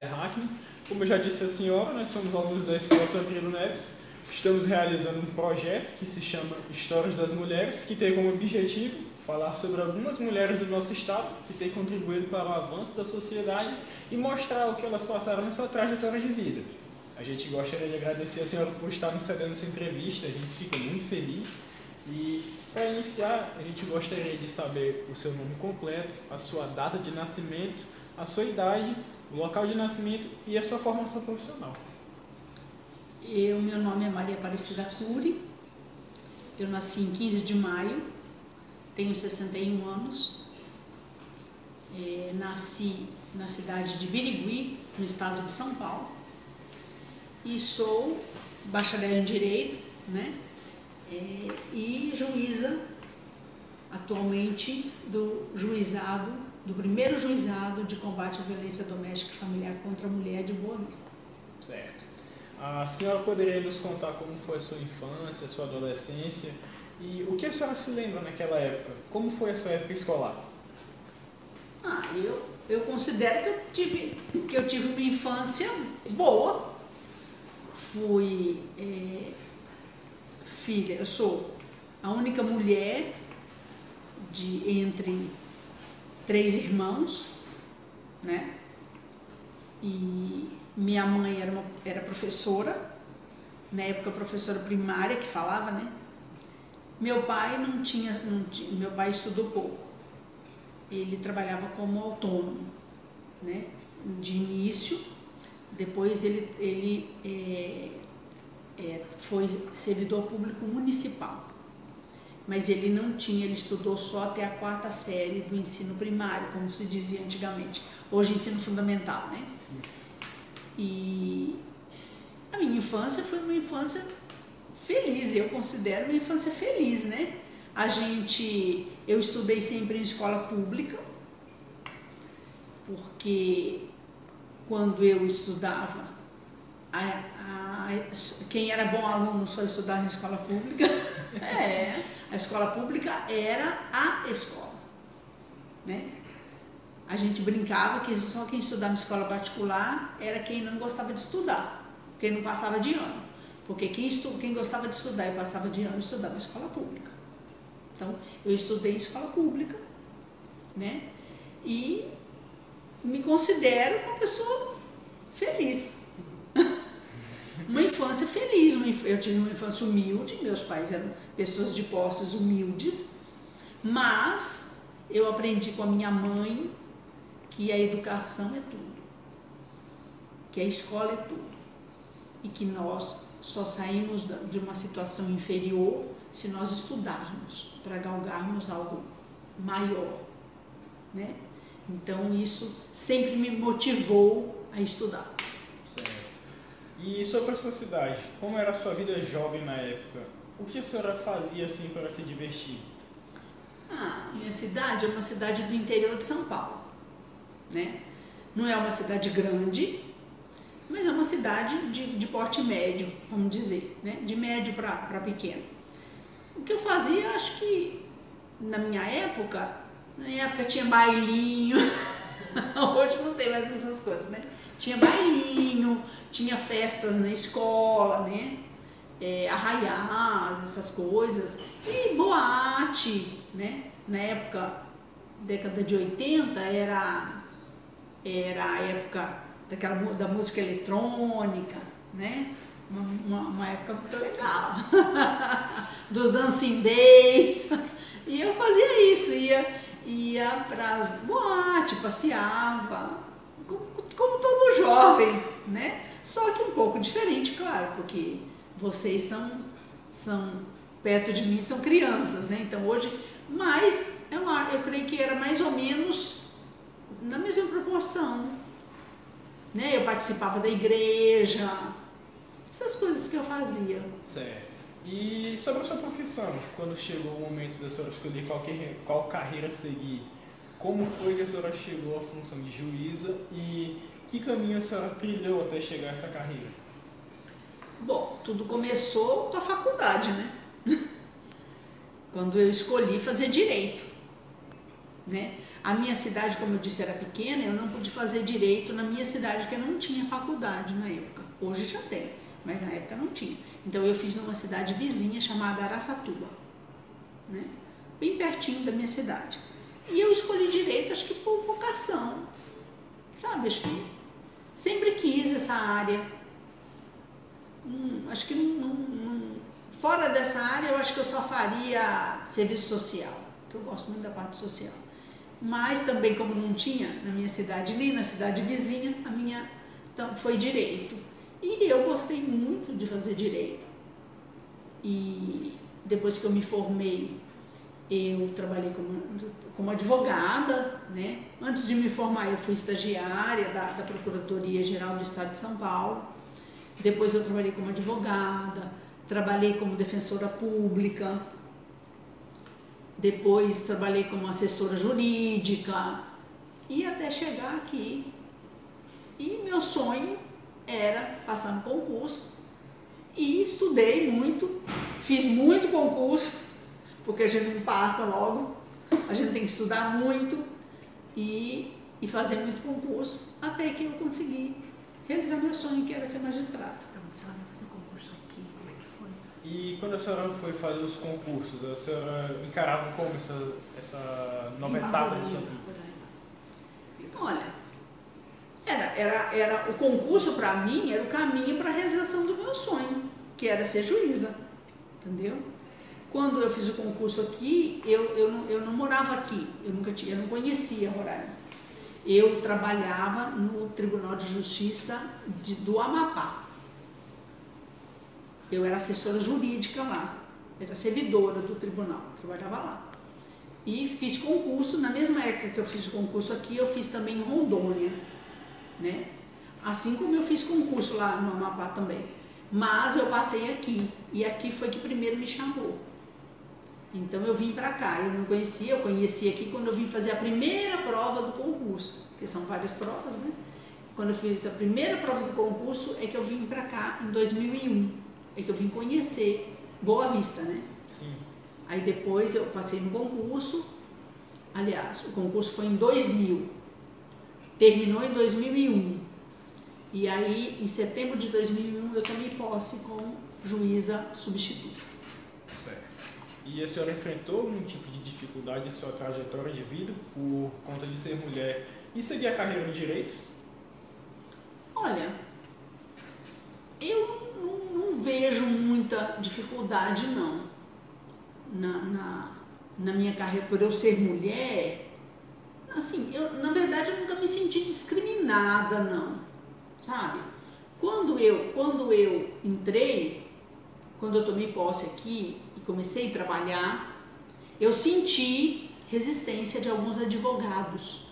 Hackney. Como eu já disse a senhora, nós somos alunos da Escola Tancredo Neves. Estamos realizando um projeto que se chama Histórias das Mulheres, que tem como objetivo falar sobre algumas mulheres do nosso estado que têm contribuído para o avanço da sociedade e mostrar o que elas passaram na sua trajetória de vida. A gente gostaria de agradecer a senhora por estar nos cedendo essa entrevista, a gente fica muito feliz. E para iniciar, a gente gostaria de saber o seu nome completo, a sua data de nascimento, a sua idade, o local de nascimento e a sua formação profissional. Meu nome é Maria Aparecida Cury, eu nasci em 15 de maio, tenho 61 anos, nasci na cidade de Birigui, no estado de São Paulo, e sou bacharel em Direito, né? E juíza atualmente do primeiro juizado de combate à violência doméstica e familiar contra a mulher de Boa Vista. Certo. A senhora poderia nos contar como foi a sua infância, a sua adolescência e o que a senhora se lembra naquela época? Como foi a sua época escolar? Eu considero que eu tive uma infância boa. Fui filha, eu sou a única mulher entre 3 irmãos, né? E minha mãe era professora, na época professora primária que falava, né? Meu pai meu pai estudou pouco. Ele trabalhava como autônomo, né? De início, depois ele foi servidor público municipal. Mas ele estudou só até a 4ª série do ensino primário, como se dizia antigamente. Hoje ensino fundamental, né? Sim. E a minha infância foi uma infância feliz, eu considero uma infância feliz, né? Eu estudei sempre em escola pública, porque quando eu estudava, quem era bom aluno só estudava em escola pública. A escola pública era a escola, né? A gente brincava que só quem estudava em escola particular era quem não gostava de estudar, quem não passava de ano. Porque quem gostava de estudar e passava de ano estudava em escola pública. Então, eu estudei em escola pública, né? E me considero uma pessoa feliz. Uma infância feliz, eu tive uma infância humilde, meus pais eram pessoas de posses humildes, mas eu aprendi com a minha mãe que a educação é tudo, que a escola é tudo, e que nós só saímos de uma situação inferior se nós estudarmos, para galgarmos algo maior, né? Então isso sempre me motivou a estudar. Certo. E sobre a sua cidade, como era a sua vida jovem na época? O que a senhora fazia assim para se divertir? Minha cidade é uma cidade do interior de São Paulo, né? Não é uma cidade grande, mas é uma cidade de porte médio, vamos dizer, né? De médio para pequeno. O que eu fazia, acho que na minha época tinha bailinho, hoje não tem mais essas coisas, né? Tinha bailinho, tinha festas na escola, né? Arraiás, essas coisas, e boate, né? Na época, década de 80, era a época da música eletrônica, né? Uma época muito legal, dos dancing days, e eu fazia isso, ia pra boate, passeava, como todo jovem, né? Só que um pouco diferente, claro, porque vocês são perto de mim, são crianças, né? Então hoje, mas eu creio que era mais ou menos na mesma proporção, né? Eu participava da igreja, essas coisas que eu fazia. Certo. E sobre a sua profissão, quando chegou o momento da senhora escolher qual carreira seguir, como foi que a senhora chegou à função de juíza e que caminho a senhora trilhou até chegar a essa carreira? Bom, tudo começou com a faculdade, né? Quando eu escolhi fazer direito, né? A minha cidade, como eu disse, era pequena, eu não pude fazer direito na minha cidade, porque eu não tinha faculdade na época. Hoje já tem, mas na época não tinha. Então eu fiz numa cidade vizinha chamada Araçatuba, né? Bem pertinho da minha cidade. E eu escolhi direito, acho que por vocação, sabe? Acho que sempre quis essa área. Acho que fora dessa área, eu acho que eu só faria serviço social, que eu gosto muito da parte social. Mas também, como não tinha na minha cidade nem na cidade vizinha, a minha então, foi direito. E eu gostei muito de fazer direito. E depois que eu me formei, eu trabalhei como advogada, né? Antes de me formar, eu fui estagiária da Procuradoria-Geral do Estado de São Paulo. Depois eu trabalhei como advogada, trabalhei como defensora pública, depois trabalhei como assessora jurídica e até chegar aqui. E meu sonho era passar no concurso e estudei muito, fiz muito concurso, porque a gente não passa logo, a gente tem que estudar muito e fazer muito concurso, até que eu consegui realizar meu sonho, que era ser magistrada. Você vai fazer concurso aqui, como é que foi? E quando a senhora foi fazer os concursos, a senhora encarava como essa nova etapa da sua vida? Olha, o concurso para mim era o caminho para a realização do meu sonho, que era ser juíza, entendeu? Quando eu fiz o concurso aqui, eu não morava aqui, eu não conhecia Roraima. Eu trabalhava no Tribunal de Justiça do Amapá. Eu era assessora jurídica lá, era servidora do tribunal, trabalhava lá. E fiz concurso, na mesma época que eu fiz o concurso aqui, eu fiz também em Rondônia, né? Assim como eu fiz concurso lá no Amapá também. Mas eu passei aqui, e aqui foi que primeiro me chamou. Então eu vim para cá, eu não conhecia, eu conheci aqui quando eu vim fazer a primeira prova do concurso, que são várias provas, né? Quando eu fiz a primeira prova do concurso é que eu vim para cá em 2001, é que eu vim conhecer Boa Vista, né? Sim. Aí depois eu passei no concurso, aliás, o concurso foi em 2000, terminou em 2001, e aí em setembro de 2001 eu tomei posse como juíza substituta. E a senhora enfrentou algum tipo de dificuldade em sua trajetória de vida por conta de ser mulher e seguir a carreira no direito? Olha, eu não vejo muita dificuldade não na minha carreira por eu ser mulher. Assim, na verdade eu nunca me senti discriminada não, sabe? Quando eu entrei, quando eu tomei posse aqui e comecei a trabalhar, eu senti resistência de alguns advogados.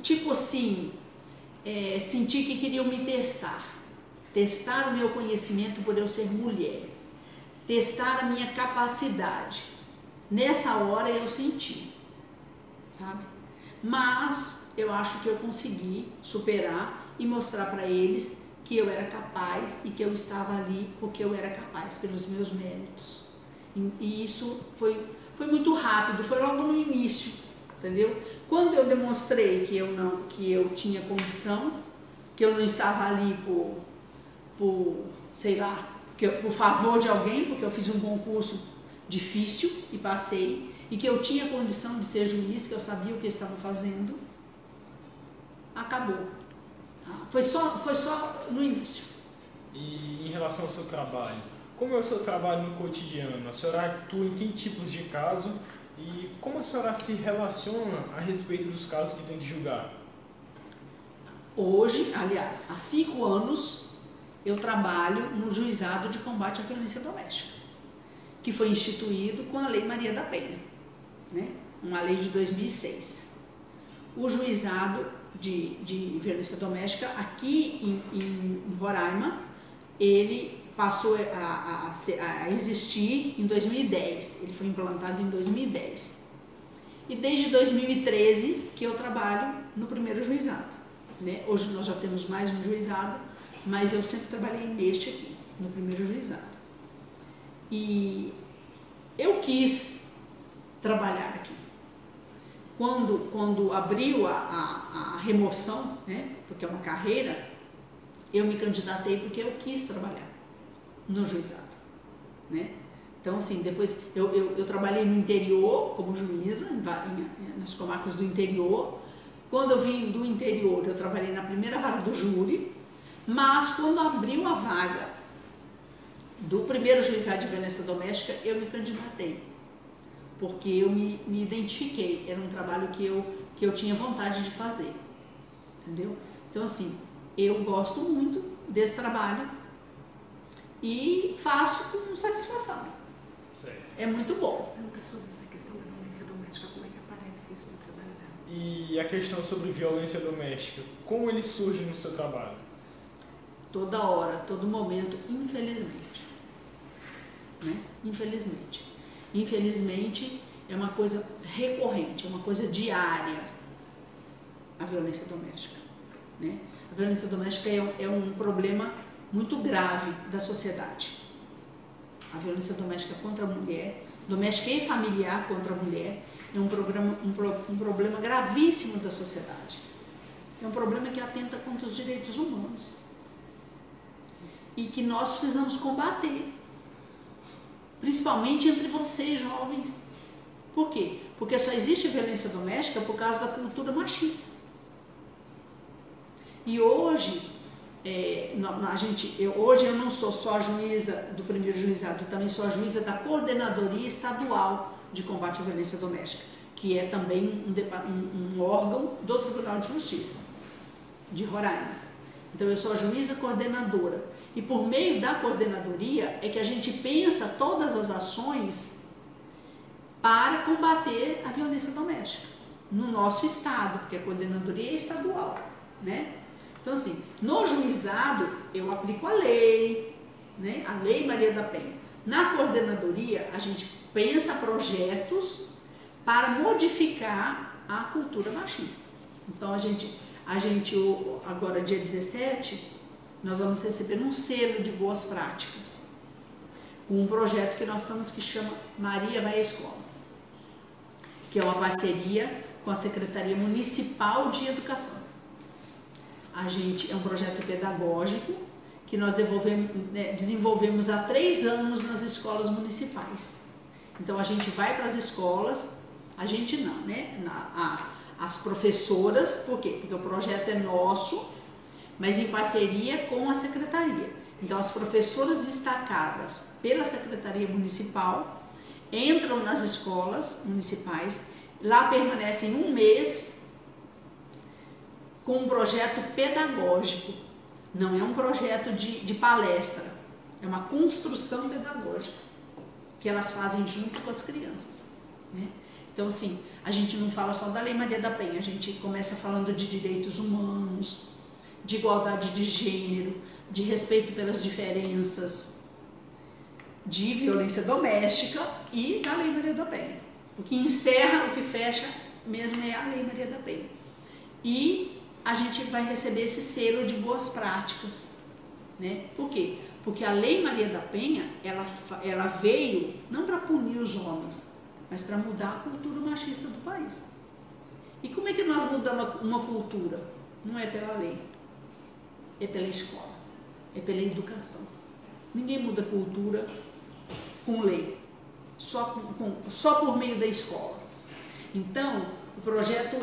Tipo assim, senti que queriam me testar o meu conhecimento por eu ser mulher, testar a minha capacidade. Nessa hora eu senti, sabe? Mas eu acho que eu consegui superar e mostrar para eles que eu era capaz e que eu estava ali porque eu era capaz, pelos meus méritos. E isso foi muito rápido, foi logo no início, entendeu? Quando eu demonstrei que eu tinha condição, que eu não estava ali sei lá, por favor de alguém, porque eu fiz um concurso difícil e passei, e que eu tinha condição de ser juiz, que eu sabia o que eu estava fazendo, acabou. Foi só no início. E em relação ao seu trabalho, como é o seu trabalho no cotidiano? A senhora atua em que tipos de caso e como a senhora se relaciona a respeito dos casos que tem que julgar? Hoje, aliás, há 5 anos, eu trabalho no Juizado de Combate à Violência Doméstica, que foi instituído com a Lei Maria da Penha, né? Uma lei de 2006. O Juizado de Violência Doméstica aqui em Roraima, ele passou a existir em 2010, ele foi implantado em 2010. E desde 2013 que eu trabalho no primeiro juizado, né? Hoje nós já temos mais um juizado, mas eu sempre trabalhei neste aqui, no primeiro juizado. E eu quis trabalhar aqui, quando abriu a remoção, né, porque é uma carreira, eu me candidatei porque eu quis trabalhar no juizado, né? Então, assim, depois eu trabalhei no interior como juíza, nas comarcas do interior. Quando eu vim do interior, eu trabalhei na primeira vara do júri, mas quando abriu a vaga do primeiro juizado de violência doméstica, eu me candidatei, porque eu me identifiquei, era um trabalho que eu tinha vontade de fazer, entendeu? Então, assim, eu gosto muito desse trabalho e faço com satisfação. Certo. É muito bom. Pergunta sobre essa questão da violência doméstica, como é que aparece isso no trabalho dela? E a questão sobre violência doméstica, como ele surge no seu trabalho? Toda hora, todo momento, infelizmente. Né? Infelizmente. Infelizmente é uma coisa recorrente, é uma coisa diária, a violência doméstica. Né? A violência doméstica é um problema muito grave da sociedade. A violência doméstica contra a mulher, doméstica e familiar contra a mulher, é um problema gravíssimo da sociedade. É um problema que atenta contra os direitos humanos e que nós precisamos combater, principalmente entre vocês, jovens. Por quê? Porque só existe violência doméstica por causa da cultura machista. E hoje, hoje eu não sou só a juíza do primeiro juizado, eu também sou a juíza da Coordenadoria Estadual de Combate à Violência Doméstica, que é também um órgão do Tribunal de Justiça de Roraima. Então eu sou a juíza coordenadora e por meio da coordenadoria é que a gente pensa todas as ações para combater a violência doméstica no nosso estado, porque a coordenadoria é estadual, né? Então, assim, no juizado, eu aplico a lei, né? A Lei Maria da Penha. Na coordenadoria, a gente pensa projetos para modificar a cultura machista. Então, agora dia 17, nós vamos receber um selo de boas práticas, com um projeto que nós estamos que chama Maria Vai à Escola, que é uma parceria com a Secretaria Municipal de Educação. É um projeto pedagógico que nós desenvolvemos há 3 anos nas escolas municipais. Então a gente vai para as escolas, a gente não, né? As professoras, por quê? Porque o projeto é nosso, mas em parceria com a secretaria. Então as professoras destacadas pela Secretaria Municipal entram nas escolas municipais, lá permanecem 1 mês, com um projeto pedagógico. Não é um projeto de palestra, é uma construção pedagógica que elas fazem junto com as crianças, né? Então, assim, a gente não fala só da Lei Maria da Penha, a gente começa falando de direitos humanos, de igualdade de gênero, de respeito pelas diferenças, de violência doméstica e da Lei Maria da Penha. O que encerra, o que fecha mesmo é a Lei Maria da Penha. E a gente vai receber esse selo de boas práticas, né? Por quê? Porque a Lei Maria da Penha, ela veio não para punir os homens, mas para mudar a cultura machista do país. E como é que nós mudamos uma cultura? Não é pela lei, é pela escola, é pela educação. Ninguém muda cultura com lei, só por meio da escola. Então, o projeto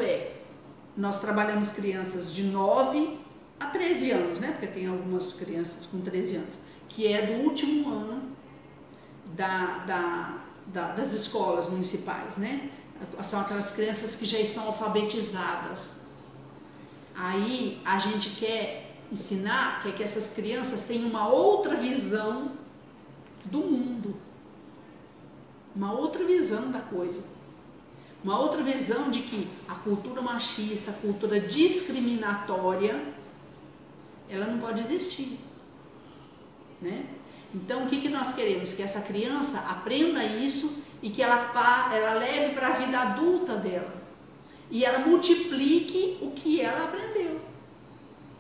nós trabalhamos crianças de 9 a 13 anos, né? Porque tem algumas crianças com 13 anos, que é do último ano das escolas municipais, né? São aquelas crianças que já estão alfabetizadas. Aí a gente quer ensinar, quer que essas crianças tenham uma outra visão do mundo, uma outra visão da coisa. Uma outra visão de que a cultura machista, a cultura discriminatória, ela não pode existir, né? Então, o que nós queremos? Que essa criança aprenda isso e que ela leve para a vida adulta dela. E ela multiplique o que ela aprendeu.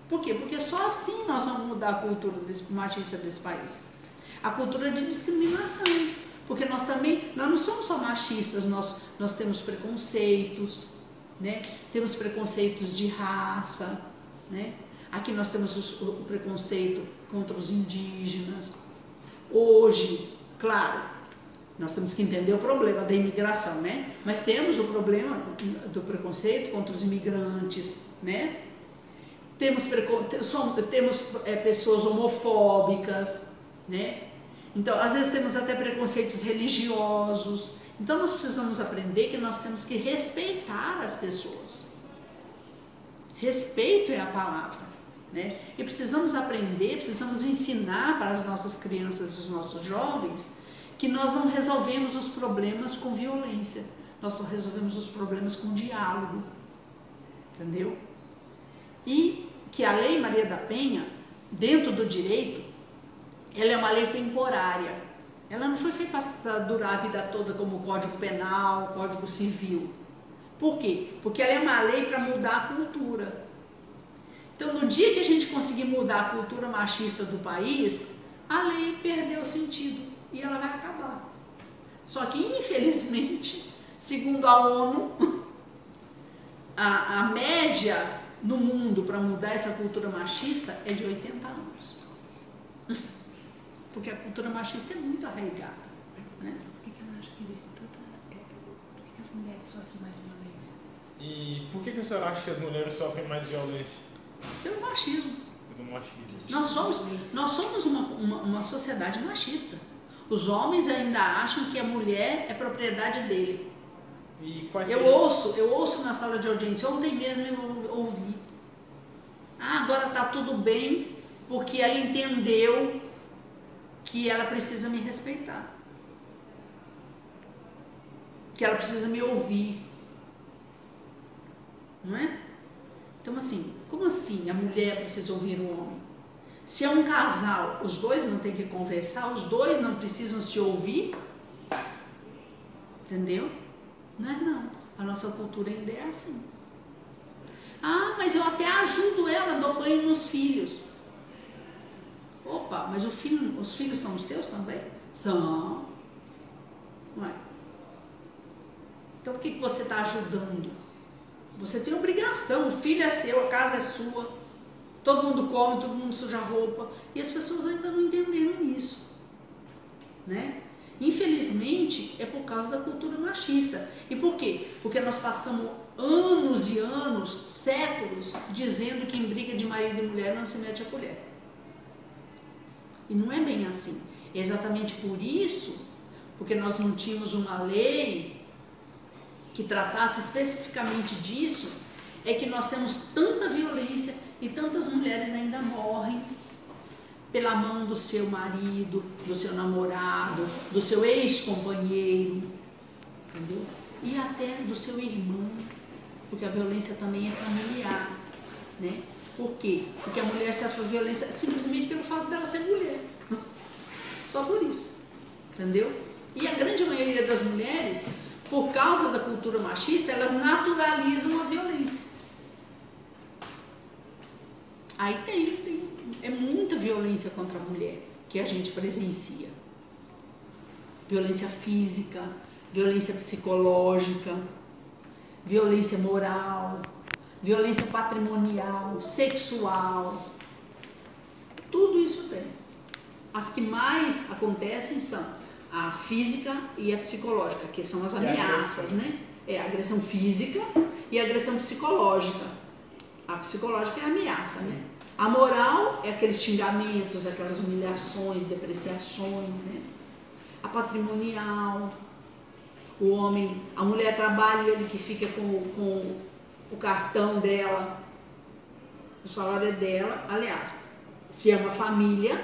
Por quê? Porque só assim nós vamos mudar a cultura machista desse país. A cultura de discriminação. Porque nós não somos só machistas, nós temos preconceitos, né? Temos preconceitos de raça, né? Aqui nós temos o preconceito contra os indígenas. Hoje, claro, nós temos que entender o problema da imigração, né? Mas temos o problema do preconceito contra os imigrantes, né? Temos pessoas homofóbicas, né? Então, às vezes temos até preconceitos religiosos. Então, nós precisamos aprender que nós temos que respeitar as pessoas. Respeito é a palavra, né? E precisamos aprender, precisamos ensinar para as nossas crianças e os nossos jovens que nós não resolvemos os problemas com violência, nós só resolvemos os problemas com diálogo, entendeu? E que a Lei Maria da Penha, dentro do direito, ela é uma lei temporária, ela não foi feita para durar a vida toda como o Código Penal, o Código Civil. Por quê? Porque ela é uma lei para mudar a cultura. Então, no dia que a gente conseguir mudar a cultura machista do país, a lei perdeu o sentido e ela vai acabar. Só que, infelizmente, segundo a ONU, a média no mundo para mudar essa cultura machista é de 80 anos. Porque a cultura machista é muito arraigada, né? Por que ela acha que existe tanta... Por que as mulheres sofrem mais violência? E por que a senhora acha que as mulheres sofrem mais violência? Pelo machismo. Pelo machismo. Nós somos uma sociedade machista. Os homens ainda acham que a mulher é propriedade dele. E quais eu ouço na sala de audiência, ontem mesmo eu ouvi. Ah, agora está tudo bem, porque ela entendeu que ela precisa me respeitar. Que ela precisa me ouvir. Não é? Então, assim, como assim a mulher precisa ouvir o homem? Se é um casal, os dois não têm que conversar, os dois não precisam se ouvir? Entendeu? Não é não. A nossa cultura ainda é assim. Ah, mas eu até ajudo ela, dou banho nos filhos. Opa, mas os filhos são os seus também? São. Não é? Então por que você está ajudando? Você tem obrigação, o filho é seu, a casa é sua. Todo mundo come, todo mundo suja a roupa. E as pessoas ainda não entenderam isso, né? Infelizmente, é por causa da cultura machista. E por quê? Porque nós passamos anos e anos, séculos, dizendo que em briga de marido e mulher não se mete a colher. E não é bem assim. É exatamente por isso, porque nós não tínhamos uma lei que tratasse especificamente disso, é que nós temos tanta violência e tantas mulheres ainda morrem pela mão do seu marido, do seu namorado, do seu ex-companheiro, entendeu? E até do seu irmão, porque a violência também é familiar, né? Por quê? Porque a mulher sofre violência simplesmente pelo fato dela ser mulher, só por isso, entendeu? E a grande maioria das mulheres, por causa da cultura machista, elas naturalizam a violência. Aí é muita violência contra a mulher que a gente presencia. Violência física, violência psicológica, violência moral, violência patrimonial, sexual. Tudo isso tem. As que mais acontecem são a física e a psicológica, que são as ameaças, né? É a agressão física e a agressão psicológica. A psicológica é a ameaça, né? A moral é aqueles xingamentos, aquelas humilhações, depreciações, né? A patrimonial, o homem, a mulher trabalha, ele que fica com o cartão dela, o salário é dela. Aliás, se é uma família,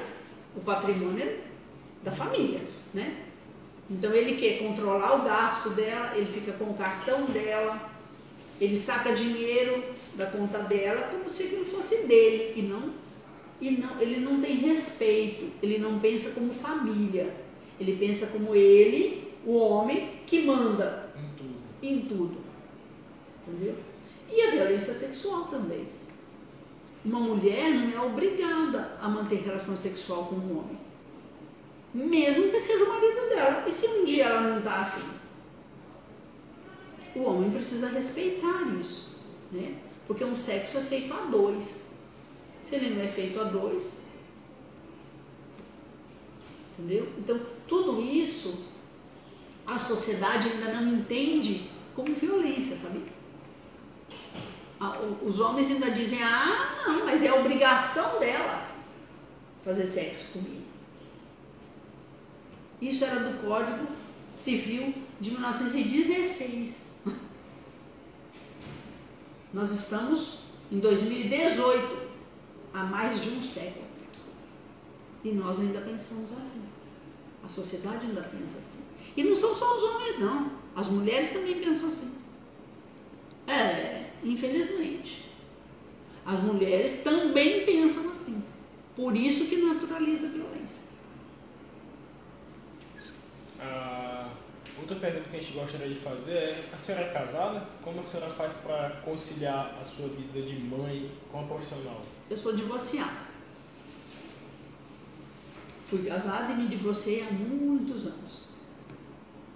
o patrimônio é da família, né? Então ele quer controlar o gasto dela, ele fica com o cartão dela, ele saca dinheiro da conta dela como se aquilo fosse dele, e não, ele não tem respeito, ele não pensa como família, ele pensa como ele, o homem que manda em tudo, entendeu? E a violência sexual também. Uma mulher não é obrigada a manter relação sexual com um homem, mesmo que seja o marido dela. E se um dia ela não está afim? o homem precisa respeitar isso, né? Porque um sexo é feito a dois. Se ele não é feito a dois, entendeu? Então, tudo isso a sociedade ainda não entende como violência, sabe? Os homens ainda dizem, não, mas é a obrigação dela fazer sexo comigo. Isso era do Código Civil de 1916. Nós estamos em 2018, há mais de um século. E nós ainda pensamos assim. A sociedade ainda pensa assim. E não são só os homens, não. As mulheres também pensam assim. Infelizmente. As mulheres também pensam assim. Por isso que naturaliza a violência. Outra pergunta que a gente gostaria de fazer é: a senhora é casada? Como a senhora faz para conciliar a sua vida de mãe com a profissional? Eu sou divorciada. Fui casada e me divorciei há muitos anos.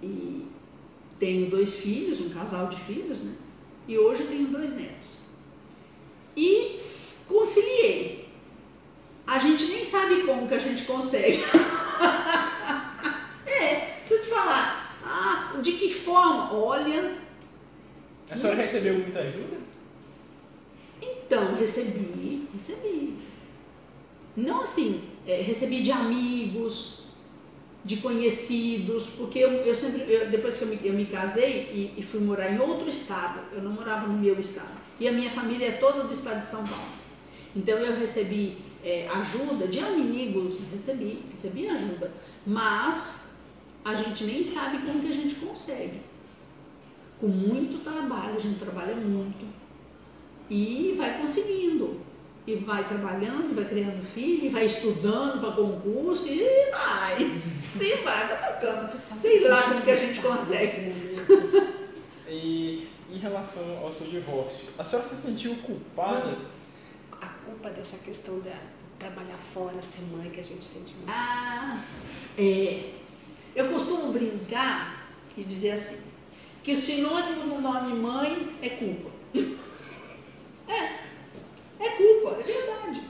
E tenho 2 filhos, um casal de filhos, né? E hoje tenho 2 netos. E conciliei. A gente nem sabe como que a gente consegue. Se eu te falar, de que forma? Olha... A senhora recebeu muita ajuda? Então, recebi. Não assim, recebi de amigos, de conhecidos, porque depois que eu me casei e fui morar em outro estado, eu não morava no meu estado, e a minha família é toda do estado de São Paulo. Então eu recebi ajuda de amigos, recebi ajuda, mas a gente nem sabe como que a gente consegue. Com muito trabalho, a gente trabalha muito e vai conseguindo. E vai trabalhando, vai criando filho, e vai estudando para concurso e vai. Sim, vai tocando. Sei lá como que a gente consegue. E em relação ao seu divórcio, a senhora se sentiu culpada? A culpa dessa questão de trabalhar fora, ser mãe, que a gente sente muito. Eu costumo brincar e dizer assim, que o sinônimo do nome mãe é culpa. É culpa, é verdade.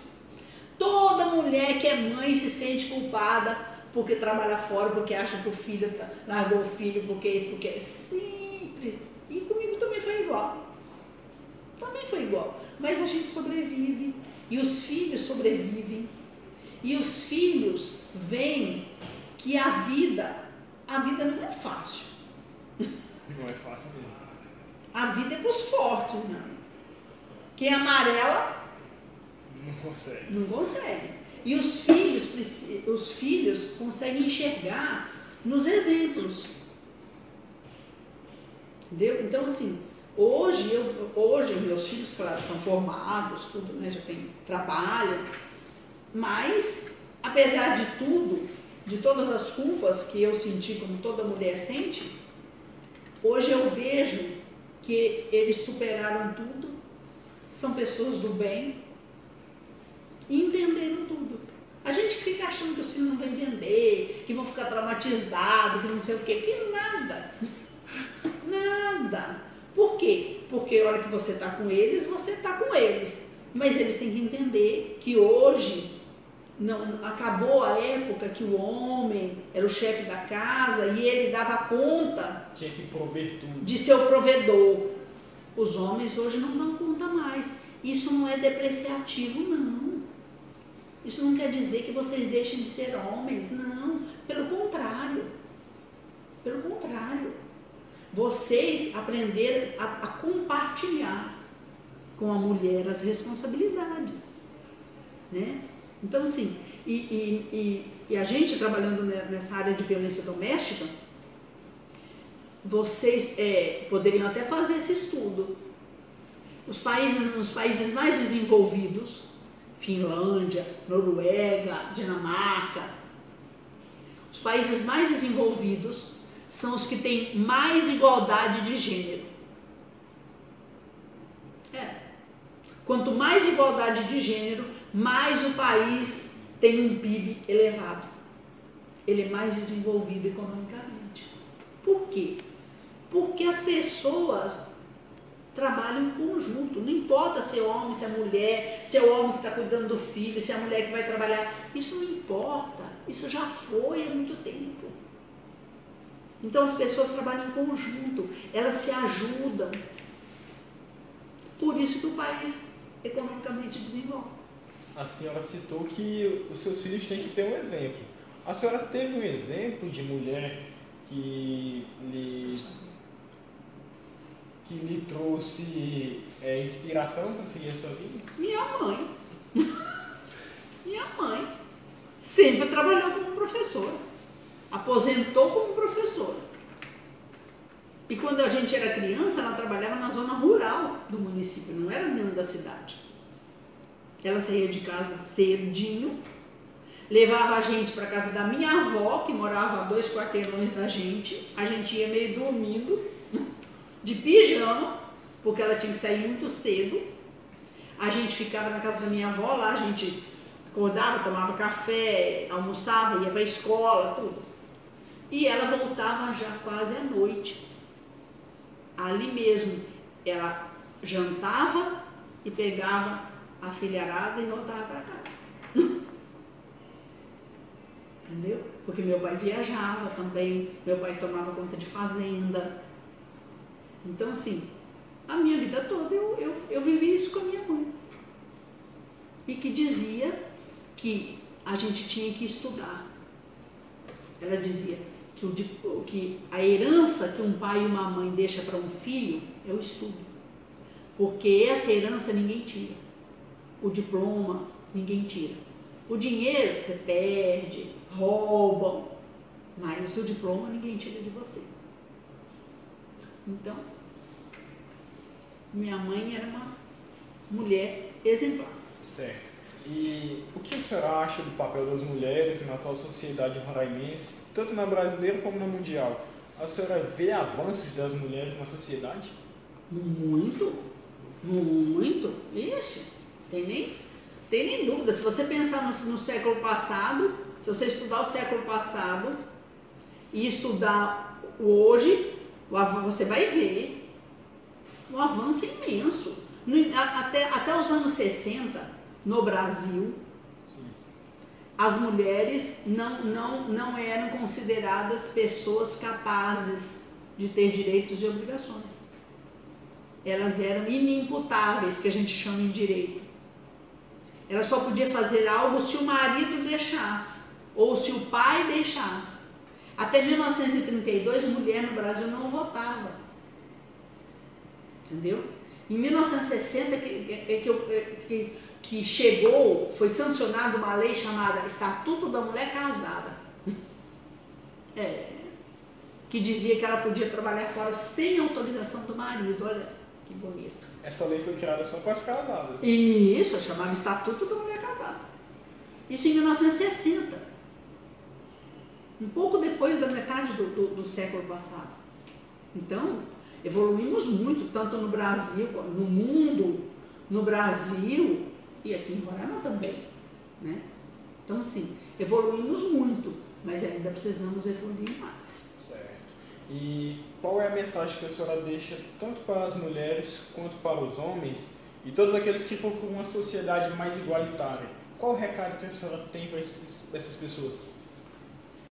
Toda mulher que é mãe se sente culpada porque trabalha fora, porque acha que o filho largou o filho, porque é sempre. E comigo também foi igual. Mas a gente sobrevive. E os filhos sobrevivem. E os filhos veem que a vida não é fácil. Não é fácil mesmo. A vida é para os fortes, não. Quem amarela não consegue. E os filhos conseguem enxergar nos exemplos. Entendeu? Então, assim, hoje meus filhos, claro, estão formados, tudo, né, já tem trabalho, mas, apesar de tudo, de todas as culpas que eu senti, como toda mulher sente, hoje eu vejo que eles superaram tudo, são pessoas do bem e entenderam tudo. A gente fica achando que os filhos não vão entender, que vão ficar traumatizados, que não sei o quê, que nada. Nada. Por quê? Porque a hora que você está com eles, você está com eles. Mas eles têm que entender que hoje não acabou a época que o homem era o chefe da casa e ele dava conta, tinha que prover tudo, de ser o provedor. Os homens hoje não dão conta mais. Isso não é depreciativo, não. Isso não quer dizer que vocês deixem de ser homens, não. Pelo contrário. Vocês aprenderam a compartilhar com a mulher as responsabilidades, né? Então, assim, e a gente trabalhando nessa área de violência doméstica, vocês poderiam até fazer esse estudo. Nos países mais desenvolvidos, Finlândia, Noruega, Dinamarca, os países mais desenvolvidos são os que têm mais igualdade de gênero. Quanto mais igualdade de gênero, mais o país tem um PIB elevado. Ele é mais desenvolvido economicamente. Por quê? Porque as pessoas trabalham em conjunto. Não importa se é homem, se é mulher, se é o homem que está cuidando do filho, se é a mulher que vai trabalhar. Isso não importa. Isso já foi há muito tempo. Então as pessoas trabalham em conjunto. Elas se ajudam. Por isso que o país economicamente desenvolve. A senhora citou que os seus filhos têm que ter um exemplo. A senhora teve um exemplo de mulher que lhe trouxe inspiração para seguir a sua vida? Minha mãe. Minha mãe sempre trabalhou como professora. Aposentou como professora. E quando a gente era criança, ela trabalhava na zona rural do município, não era dentro da cidade. Ela saía de casa cedinho, levava a gente para casa da minha avó, que morava a 2 quarteirões da gente. A gente ia meio dormindo, de pijama, porque ela tinha que sair muito cedo. A gente ficava na casa da minha avó, lá a gente acordava, tomava café, almoçava, ia para a escola, tudo. E ela voltava já quase à noite. Ali mesmo, ela jantava e pegava a filharada e voltava para casa. Entendeu? Porque meu pai viajava também, meu pai tomava conta de fazenda. Então, assim, a minha vida toda eu vivi isso com a minha mãe. E que dizia que a gente tinha que estudar. Ela dizia que a herança que um pai e uma mãe deixa para um filho é o estudo. Porque essa herança ninguém tira. O diploma ninguém tira. O dinheiro você perde, roubam, mas o diploma ninguém tira de você. Então, minha mãe era uma mulher exemplar. Certo. E o que a senhora acha do papel das mulheres na atual sociedade roraimense, tanto na brasileira como na mundial? A senhora vê avanços das mulheres na sociedade? Muito, muito. Ixi, tem nem dúvida. Se você pensar no século passado, se você estudar o século passado e estudar o hoje, você vai ver um avanço imenso. Até os anos 60, no Brasil, sim, as mulheres não eram consideradas pessoas capazes de ter direitos e obrigações. Elas eram inimputáveis, que a gente chama em direito. Ela só podia fazer algo se o marido deixasse, ou se o pai deixasse. Até 1932, a mulher no Brasil não votava. Entendeu? Em 1960, que chegou, foi sancionada uma lei chamada Estatuto da Mulher Casada. Que dizia que ela podia trabalhar fora sem autorização do marido. Olha que bonito. Essa lei foi criada só para as casadas. Isso, chamava Estatuto da Mulher Casada. Isso em 1960. Um pouco depois da metade do século passado. Então, evoluímos muito, tanto no Brasil, no mundo, no Brasil e aqui em Roraima também, né? Então, assim, evoluímos muito, mas ainda precisamos evoluir mais. Certo. E qual é a mensagem que a senhora deixa tanto para as mulheres quanto para os homens e todos aqueles que procuram uma sociedade mais igualitária? Qual o recado que a senhora tem para essas pessoas?